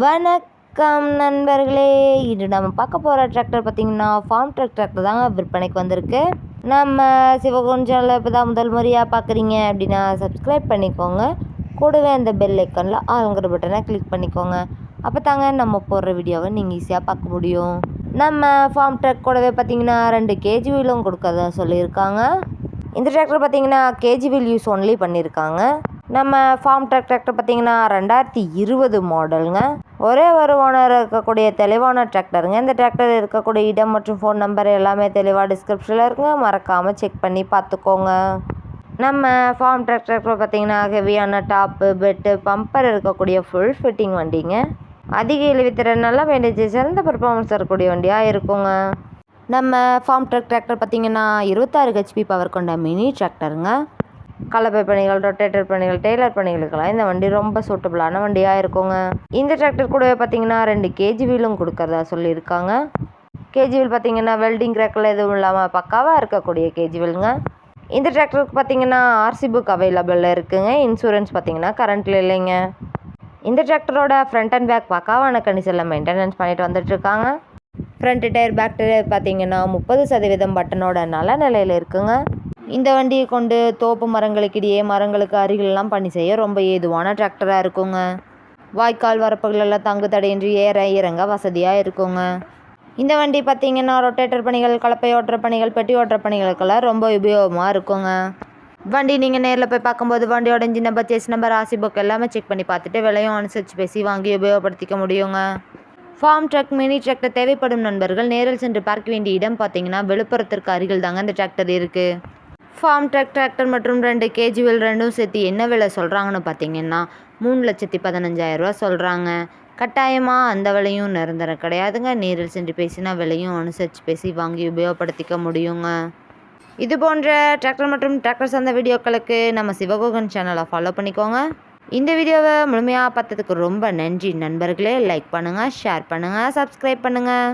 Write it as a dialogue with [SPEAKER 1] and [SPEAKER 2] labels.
[SPEAKER 1] வணக்கம் நண்பர்களே. இது நம்ம பார்க்க போகிற டிராக்டர் பார்த்திங்கன்னா ஃபார்ம் டிராக்டர் தாங்க விற்பனைக்கு வந்திருக்கு. நம்ம சிவகுன் சேனலை இப்போ தான் முதல் முறையாக பார்க்குறீங்க அப்படின்னா சப்ஸ்கிரைப் பண்ணிக்கோங்க. கூடவே அந்த பெல் ஐக்கனில் ஆளுங்கிற பட்டனை கிளிக் பண்ணிக்கோங்க. அப்போ தாங்க நம்ம போடுற வீடியோவை நீங்கள் ஈஸியாக பார்க்க முடியும். நம்ம ஃபார்ம் ட்ரக் கூடவே பார்த்திங்கன்னா 2 கேஜி வீலும் கொடுக்கறதா சொல்லியிருக்காங்க. இந்த டிராக்டர் பார்த்திங்கன்னா கேஜி வீல் யூஸ் ஒன்லி பண்ணியிருக்காங்க. நம்ம ஃபார்ம் டிராக்டர் பார்த்திங்கன்னா 2020 மாடலுங்க. ஒரே ஒரு ஓனர் இருக்கக்கூடிய தெளிவான டிராக்டருங்க. இந்த டிராக்டர் இருக்கக்கூடிய இடம் மற்றும் ஃபோன் நம்பர் எல்லாமே தெளிவாக டிஸ்கிரிப்ஷனில் இருக்குங்க. மறக்காமல் செக் பண்ணி பார்த்துக்கோங்க. நம்ம ஃபார்ம் டிராக்டர் பார்த்திங்கன்னா ஹெவியான டாப்பு பெட்டு பம்பர் இருக்கக்கூடிய ஃபுல் ஃபிட்டிங் வண்டிங்க. அதிக இழுவித்திறன் நல்லா வேண்டிய சிறந்த பர்ஃபார்மன்ஸ் இருக்கக்கூடிய வண்டியாக இருக்குங்க. நம்ம ஃபார்ம் டிராக்டர் பார்த்திங்கன்னா 26 ஹெச்பி பவர் கொண்ட மினி டிராக்டருங்க. கலப்பை பணிகள், ரொட்டேட்டர் பணிகள், டெய்லர் பணிகளுக்கெல்லாம் இந்த வண்டி ரொம்ப சூட்டபிளான வண்டியாக இருக்குங்க. இந்த டிராக்டர் கூடவே பார்த்திங்கன்னா 2 கேஜி வீலும் கொடுக்கறதா சொல்லியிருக்காங்க. கேஜி வீல் பார்த்திங்கன்னா வெல்டிங் கிராக்கில் எதுவும் இல்லாமல் பக்காவாக இருக்கக்கூடிய கேஜி வீலுங்க. இந்த டிராக்டருக்கு பார்த்திங்கன்னா ஆர்சி புக் அவைலபிளில் இருக்குங்க. இன்சூரன்ஸ் பார்த்திங்கன்னா கரண்ட்டில் இல்லைங்க. இந்த டிராக்டரோட ஃப்ரண்ட் அண்ட் பேக் பக்காவான கண்டிஷனில் மெயின்டெனன்ஸ் பண்ணிட்டு வந்துட்டுருக்காங்க. ஃப்ரண்ட் டயர் பேக் டயர் பார்த்திங்கன்னா 30% பட்டனோட நல்ல நிலையில் இருக்குங்க. இந்த வண்டியை கொண்டு தோப்பு மரங்களுக்கிடையே மரங்களுக்கு அருகிலெல்லாம் பணி செய்ய ரொம்ப ஏதுவான டிராக்டராக இருக்குங்க. வாய்க்கால் வரப்புகளெல்லாம் தங்கு தடையின்றி ஏற இறங்க வசதியாக இருக்குங்க. இந்த வண்டி பார்த்திங்கன்னா ரொட்டேட்டர் பணிகள், கலப்பை ஓட்டுற பணிகள், பெட்டி ஓட்டுற பணிகளுக்கெல்லாம் ரொம்ப உபயோகமாக இருக்குங்க. வண்டி நீங்கள் நேரில் போய் பார்க்கும்போது வண்டியோட engine number, chassis number, RC book எல்லாமே செக் பண்ணி பார்த்துட்டு விலையும் அனுசரித்து பேசி வாங்கி உபயோகப்படுத்திக்க முடியுங்க. ஃபார்ம் ட்ரக் மினி டிராக்டர் தேவைப்படும் நண்பர்கள் நேரில் சென்று பார்க்க வேண்டிய இடம் பார்த்திங்கன்னா விழுப்புரத்திற்கு அருகில் தாங்க இந்த டிராக்டர் இருக்குது. ஃபார்ம் டிராக்டர் மற்றும் 2 கேஜி வீல் ரெண்டும் சேர்த்து என்ன விலை சொல்கிறாங்கன்னு பார்த்தீங்கன்னா 3,15,000 சொல்கிறாங்க. கட்டாயமாக அந்த விலையும் நிரந்தரம் கிடையாதுங்க. நேரில் சென்று பேசினா விலையும் அனுசரித்து பேசி வாங்கி உபயோகப்படுத்திக்க முடியுங்க. இது போன்ற டிராக்டர் மற்றும் டிராக்டர் சார்ந்த வீடியோக்களுக்கு நம்ம சிவகுகன் சேனலை ஃபாலோ பண்ணிக்கோங்க. இந்த வீடியோவை முழுமையாக பார்த்ததுக்கு ரொம்ப நன்றி நண்பர்களே. லைக் பண்ணுங்கள், ஷேர் பண்ணுங்கள், சப்ஸ்கிரைப் பண்ணுங்கள்.